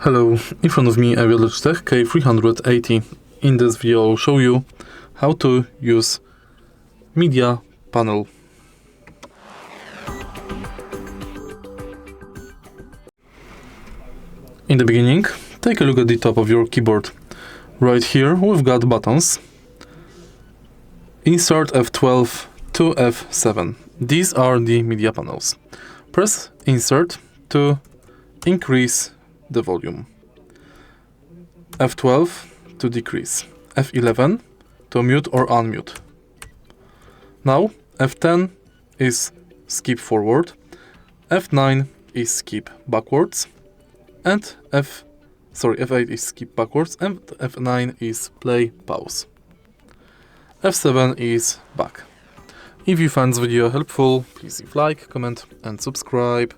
Hello, in front of me I have a Logitech K380. In this video I'll show you how to use media panel. In the beginning, take a look at the top of your keyboard. Right here we've got buttons. Insert F12 to F7. These are the media panels. Press Insert to increase the volume. F12 to decrease. F11 to mute or unmute. Now F10 is skip forward, F9 is skip backwards, and F8 is skip backwards, and F9 is play pause. F7 is back. If you find this video helpful, please leave like, comment and subscribe.